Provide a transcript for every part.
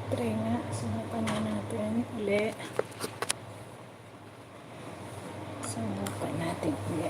Try nga, subukan na natin uli. Subukan natin uli.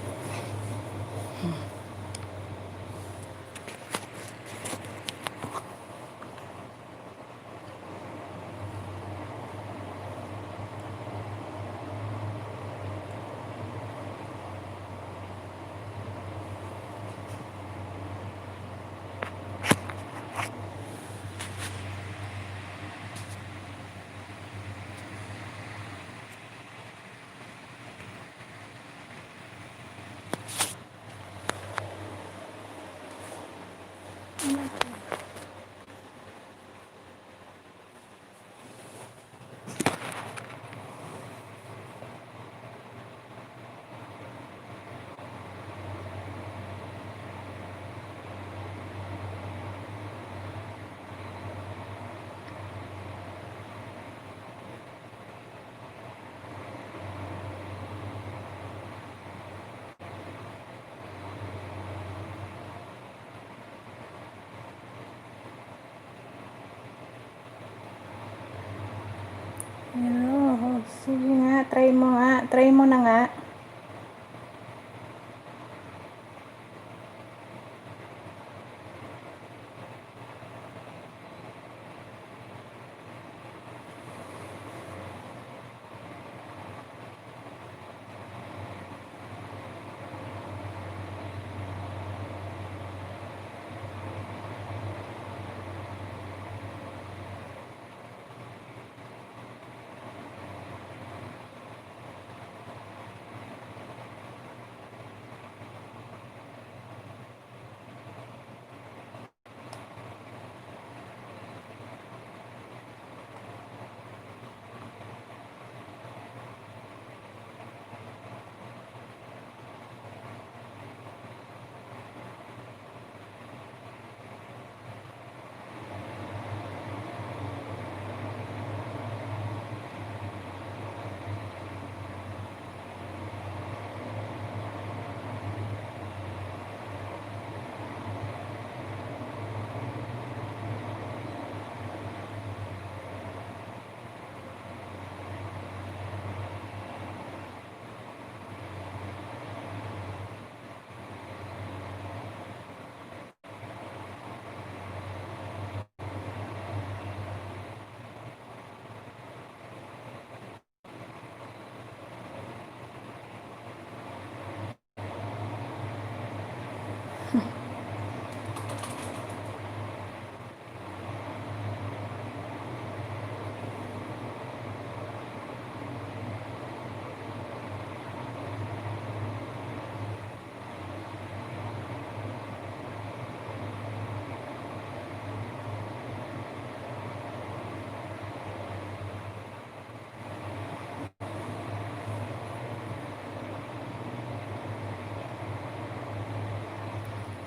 Hello, sige nga, try mo nga. Try mo na nga.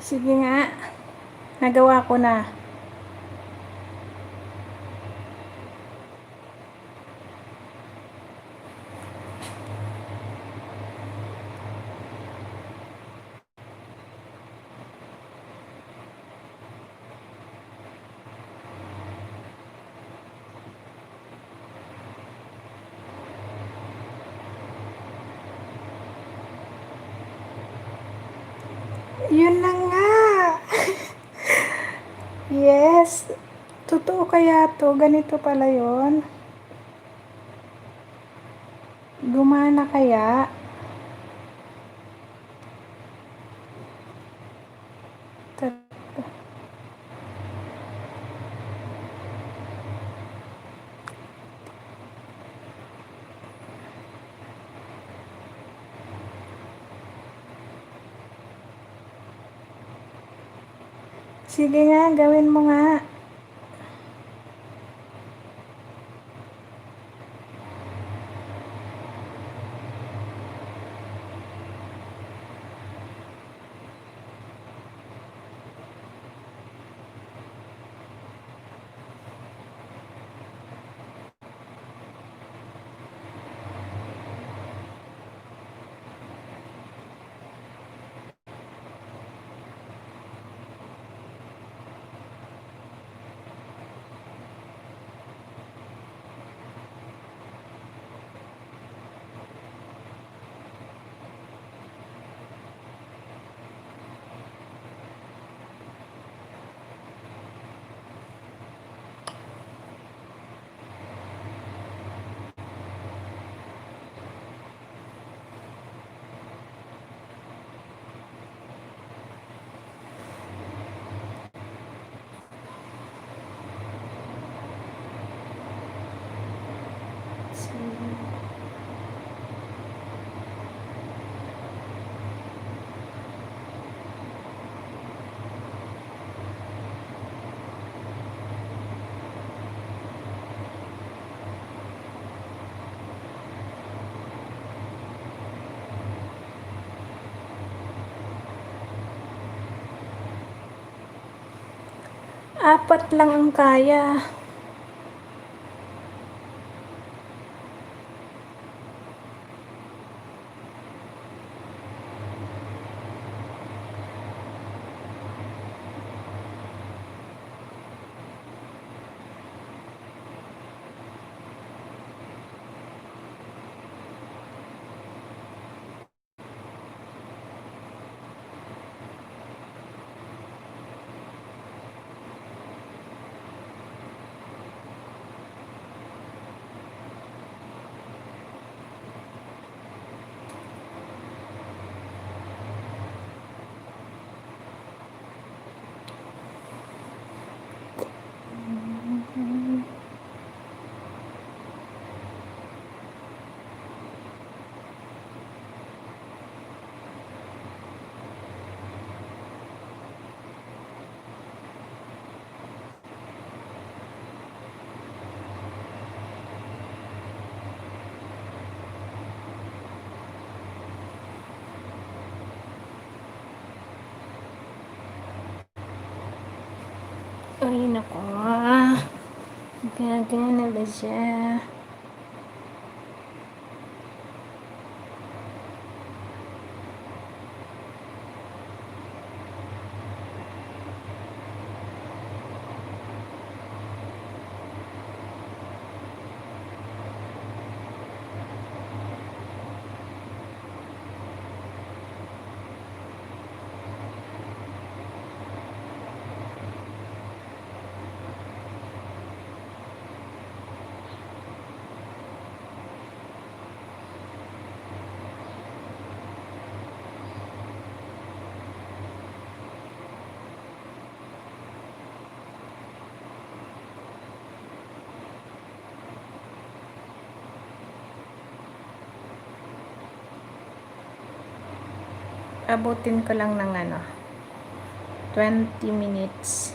Sige nga, nagawa ko na. Yun na nga. Yes. Totoo kaya to? Ganito pala yun? Gumana kaya? Sige nga, gawin mo nga. 4 lang ang kaya. Ay, nako. Gagana ba siya? Abutin ko lang ng 20 minutes.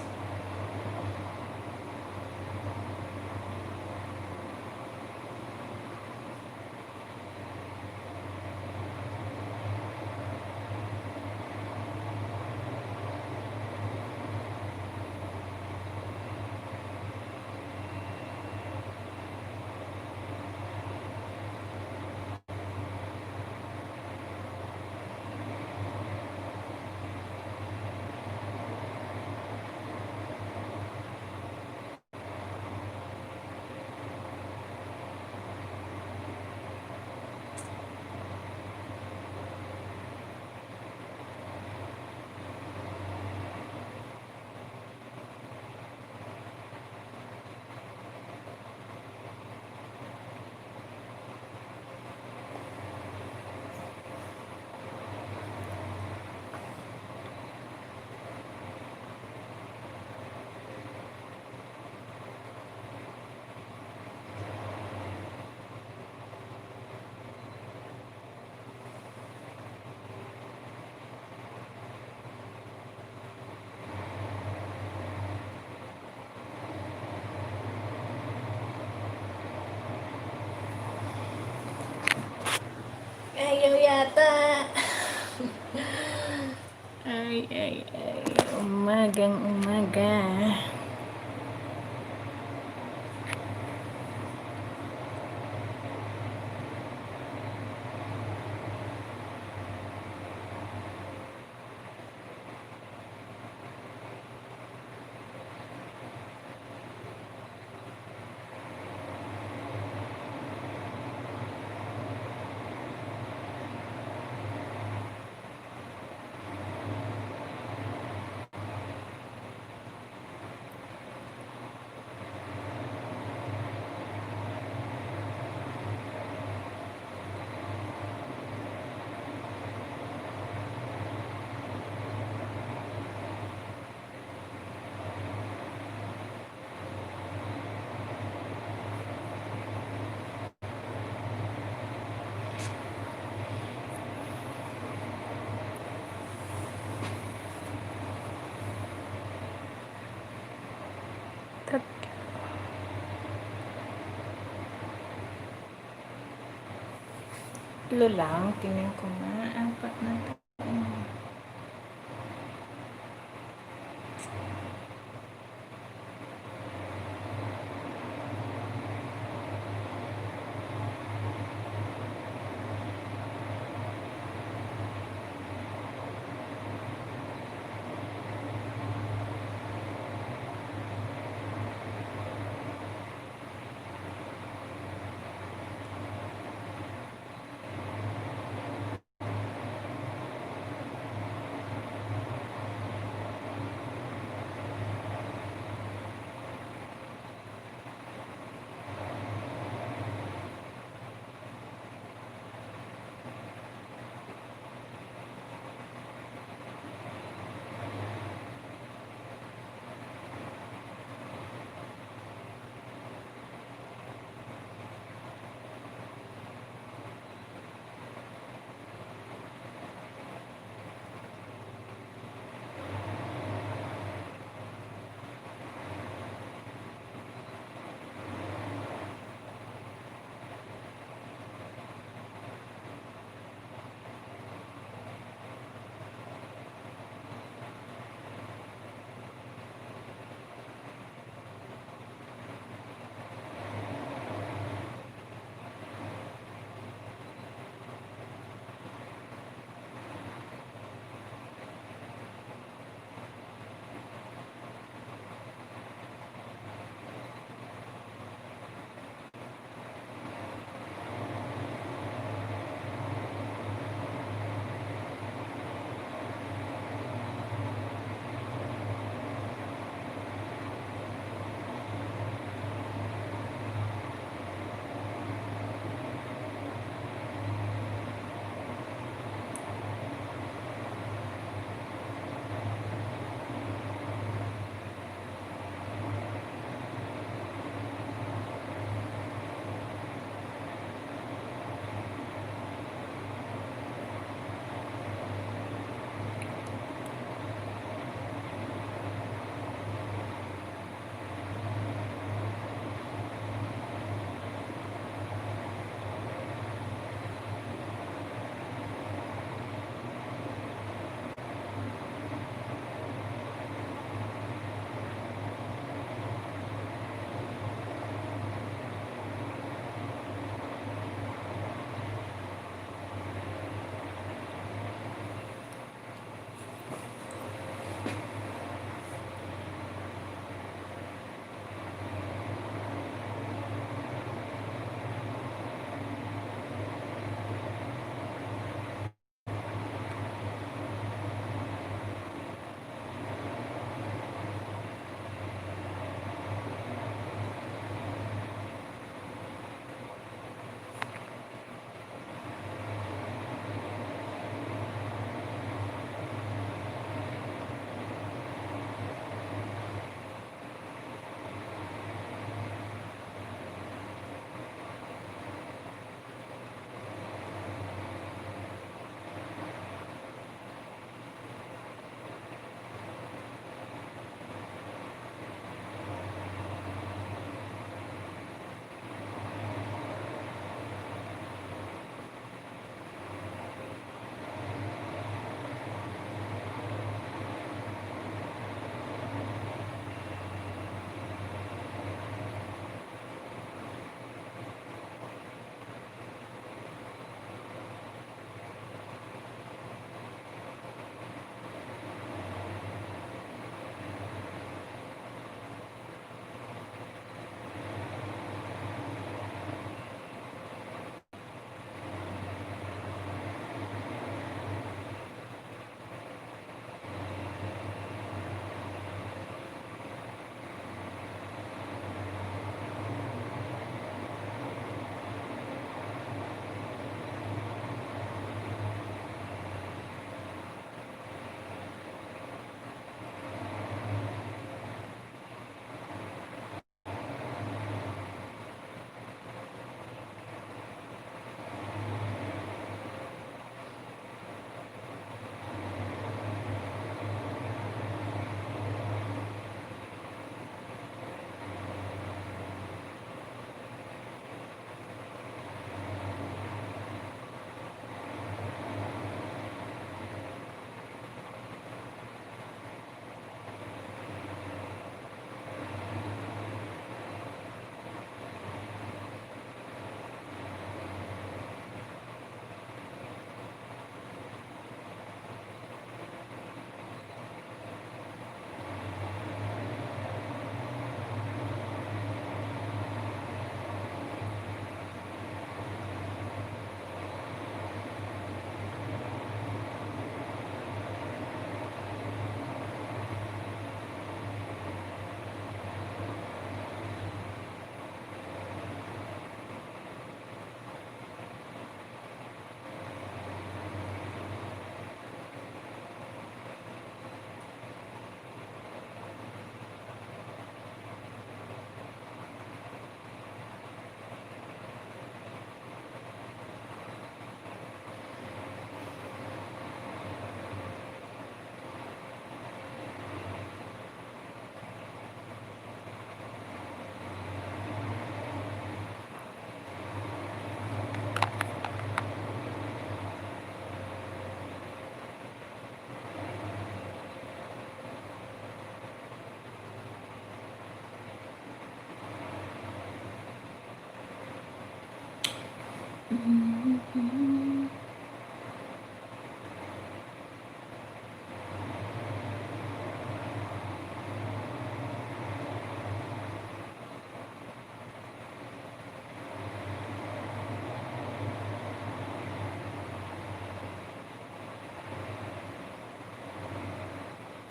Ayaw yata. Ay. Umagang umaga. Tatlo lang. Tingnan ko nga. 4 na to.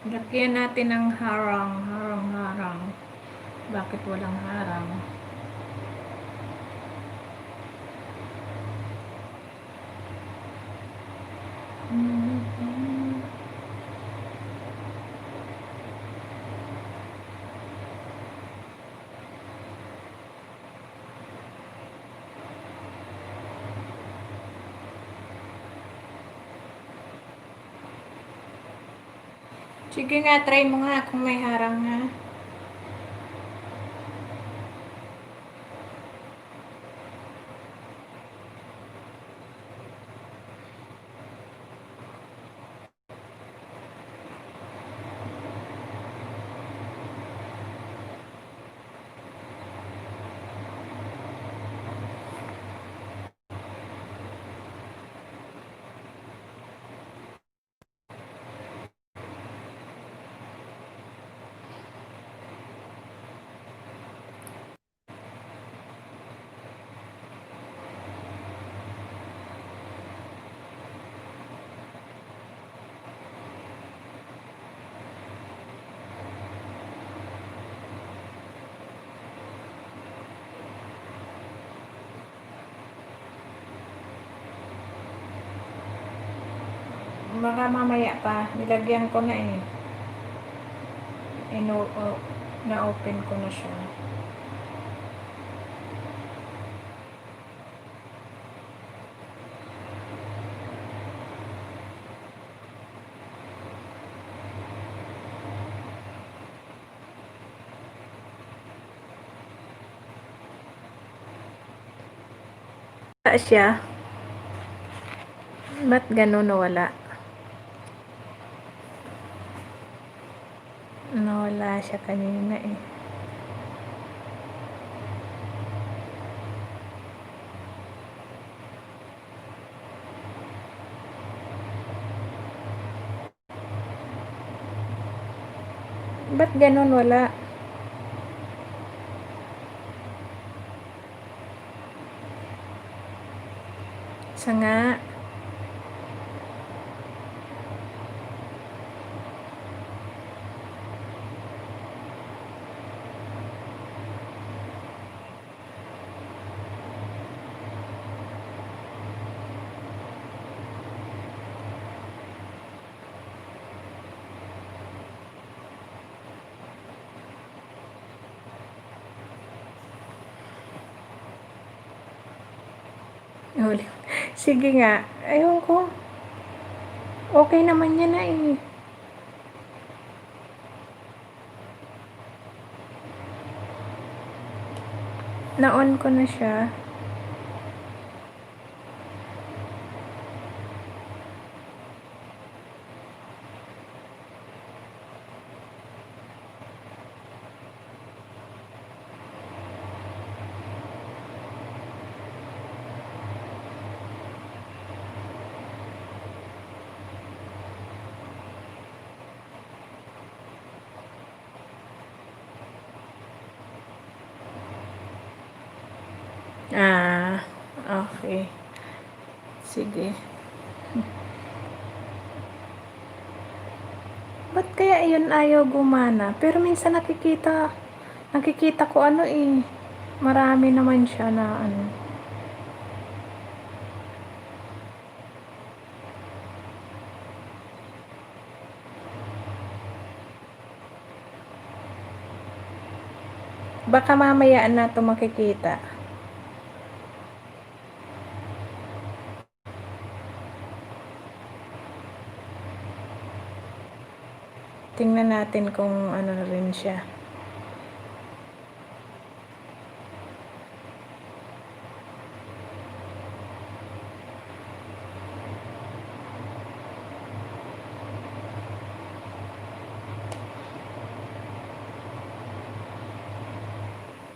Lagyan natin ng harang. Harang. Bakit walang harang? Sige nga, try mo nga kung may harang nga. Baka mamaya pa, nilagyan ko na eh. Na-open ko na siya. Siya. Ba't gano'n nawala? Nawala siya kanina eh. Ba't gano'n wala? Sa nga. Sige nga. Ayun ko. Okay naman yan na eh. Na-on ko na siya. Okay. Sige. Ba't kaya yun ayaw gumana? Pero minsan nakikita ko ano eh. Marami naman siya na ano. Baka mamaya na ito makikita. Tingnan natin kung ano rin siya.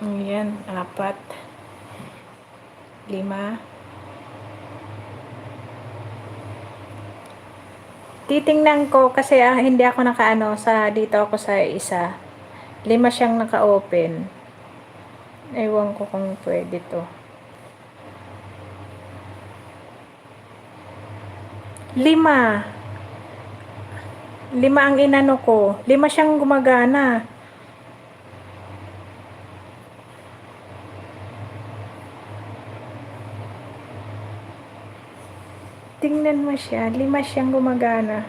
Ayan, 4, 5, Titingnan ko kasi hindi ako nakaano sa dito ako sa isa. 5 siyang naka-open. Ewan ko kung pwede to. 5. 5 ang inano ko. 5 siyang gumagana. Tingnan mo siya. 5 siyang gumagana.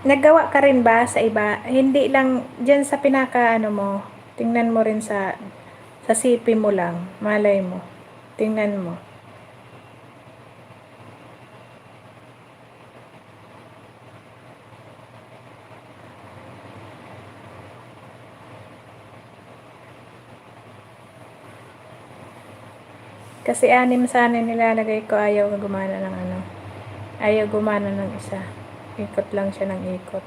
Naggawa ka rin ba sa iba? Hindi lang dyan sa pinaka ano mo. Tingnan mo rin sa CP mo lang. Malay mo. Tingnan mo. Kasi 6 sana nilalagay ko, ayaw gumana ng ano. Ayaw gumana ng isa. Ikot lang siya ng ikot.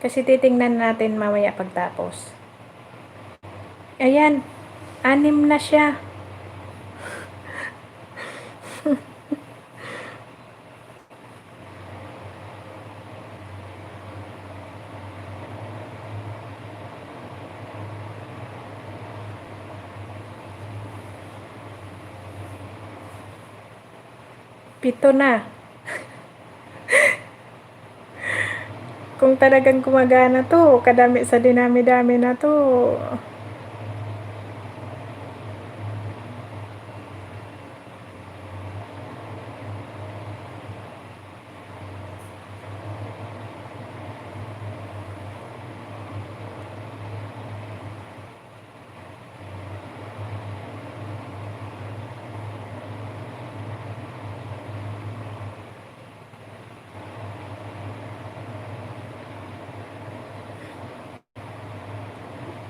Kasi titingnan natin mamaya pagtapos. Ayan. 6 na siya. Pito na. Kung talagang gumagana to, kadami sa dinami-dami na to.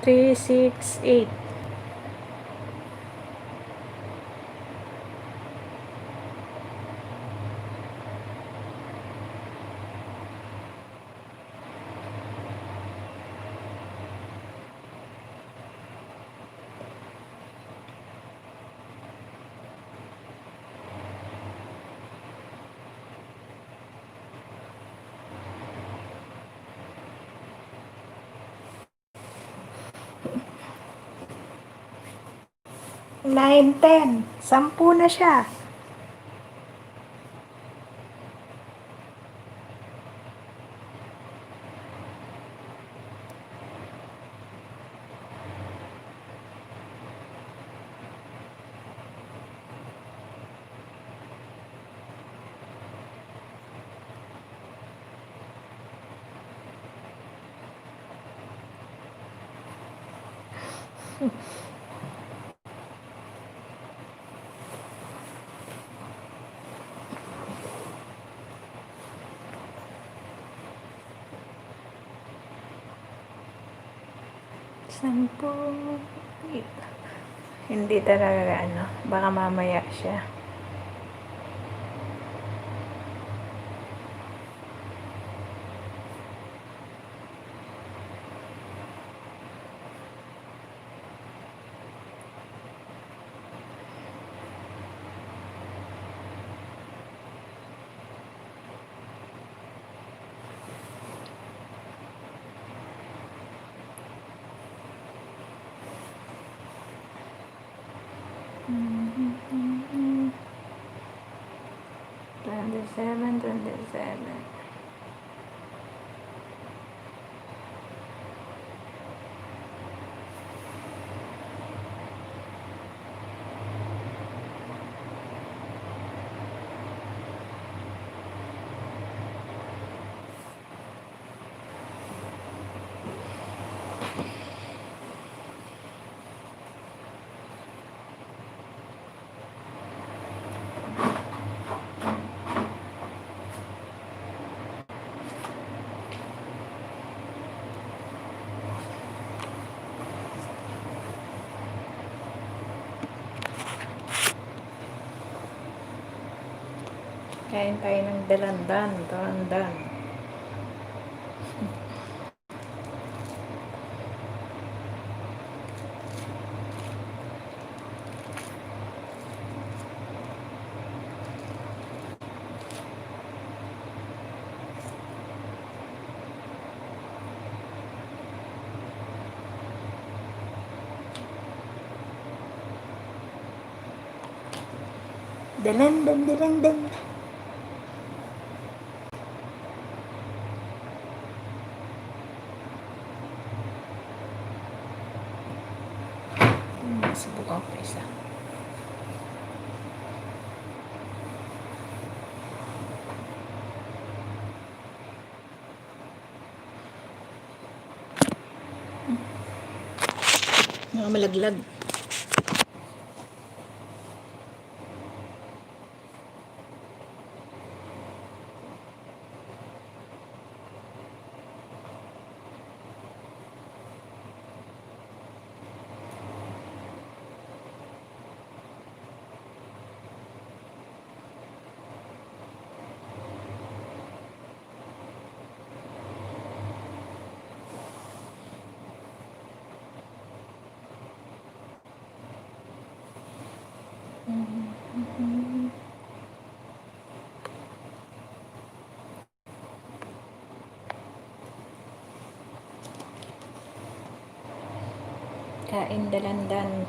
Three, 6, 8. Nine, 10. 10 na siya. Sampu. Hindi talaga ano. Baka mamaya siya. Mm-hmm. 27, 27. Kain tayo ng dalandan, dalandan. Dalandan, dalandan. Subukan ko isa. Mga malaglag. Kain dalandan.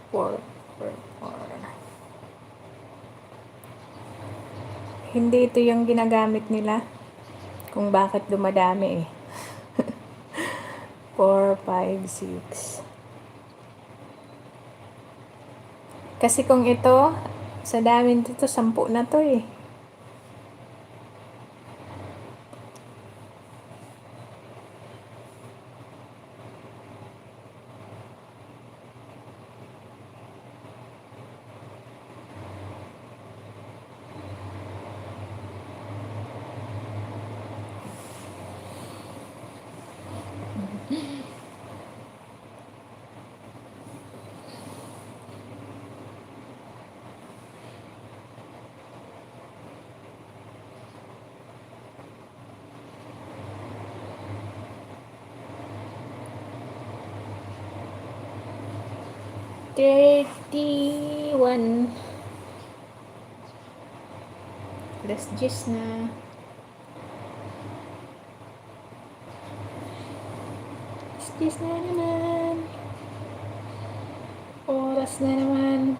Pork. Hindi ito yung ginagamit nila kung bakit dumadami eh. 4, 5, 6. Kasi kung ito, sa dami dito, 10 na to eh. $31. Alas 10 na. Alas 10 na naman. Oras na naman.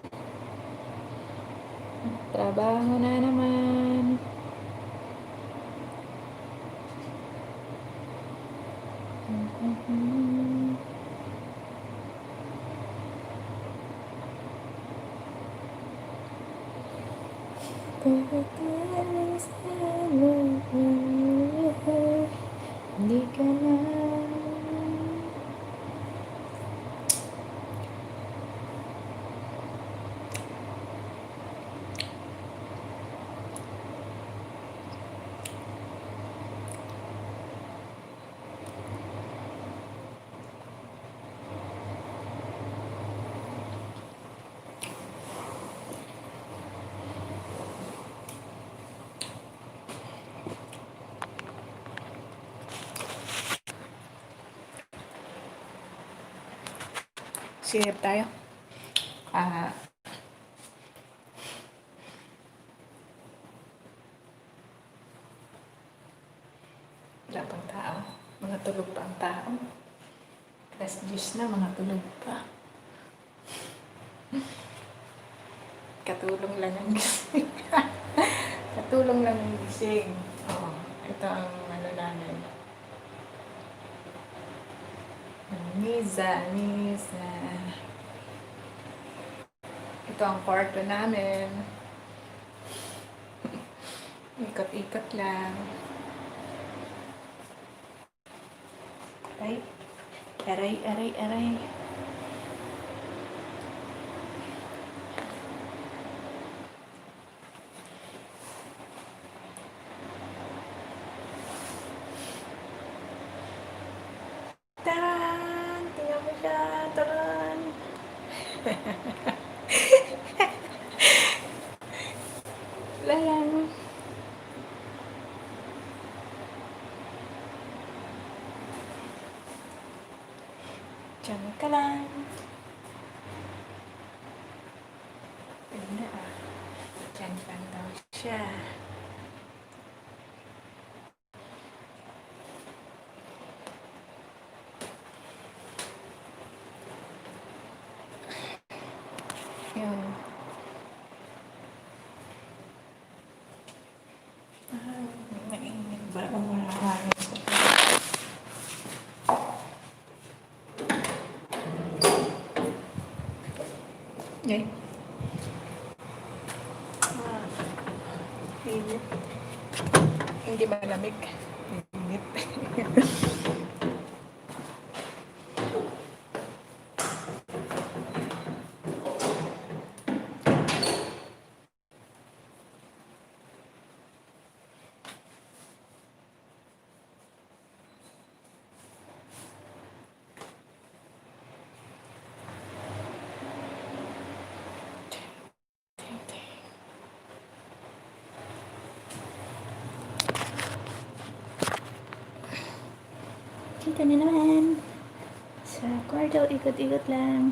Trabaho na naman. Hindi ka na. Sihip tayo. Wala pang tao. tao. Alas 10 na, mga tulog pa. Katulong lang ang gising. Katulong lang ang gising. Oo, ito ang ano namin. Misa. Ito ang kwarto namin. Ikot-ikot lang. Aray. Taran! Tingnan mo siya, taran! Lang. Diyan ka lang. Ayun na ah. Diyan pa daw siya. Yun. Mainit ba? Umahangin sa Yay. Init. Hindi malamig. Init. Dito na naman. Sa kwarto, ikot-ikot lang.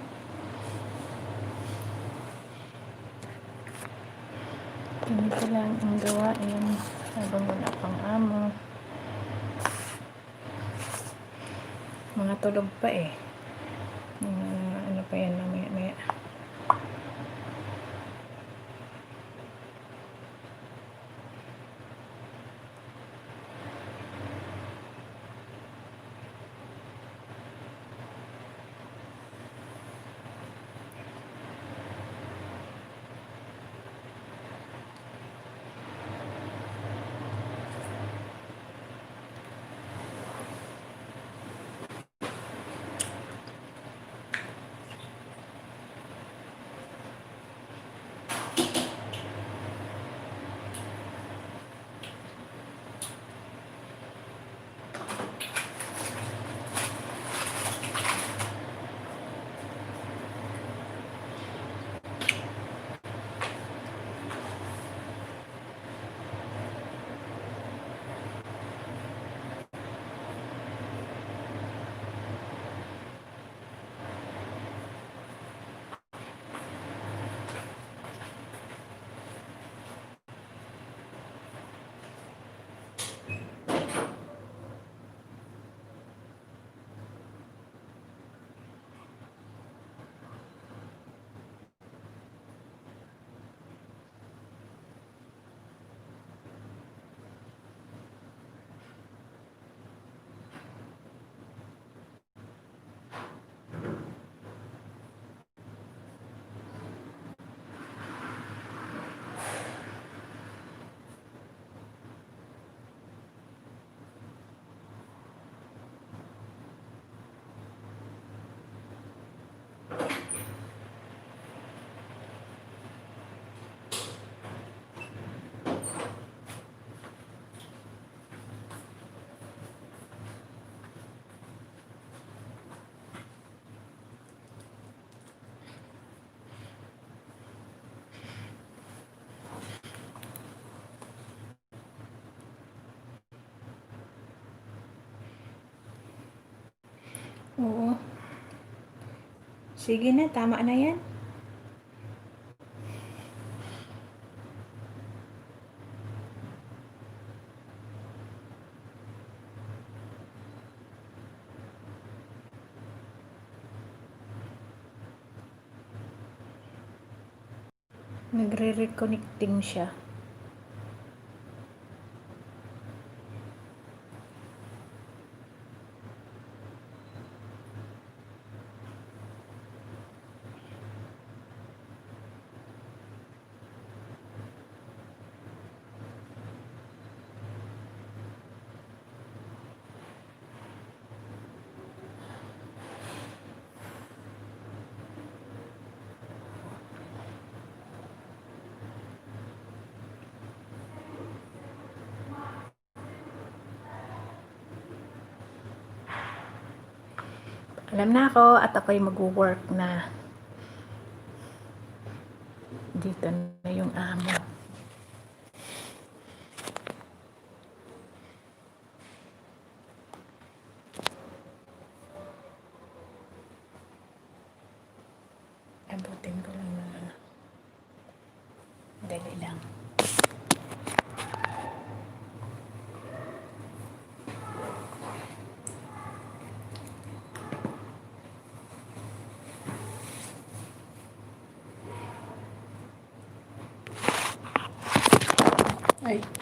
Ganito lang ang gawain habang wala pang amo. Mga tulog pa eh. Ano pa yan mamaya. Oo. Sige na, tama na yan. Nagre-reconnecting siya. Alam na ako at ako'y mag-work na. Dito na yung amo. Abutin ko lang ng ano. Dali lang. Ay.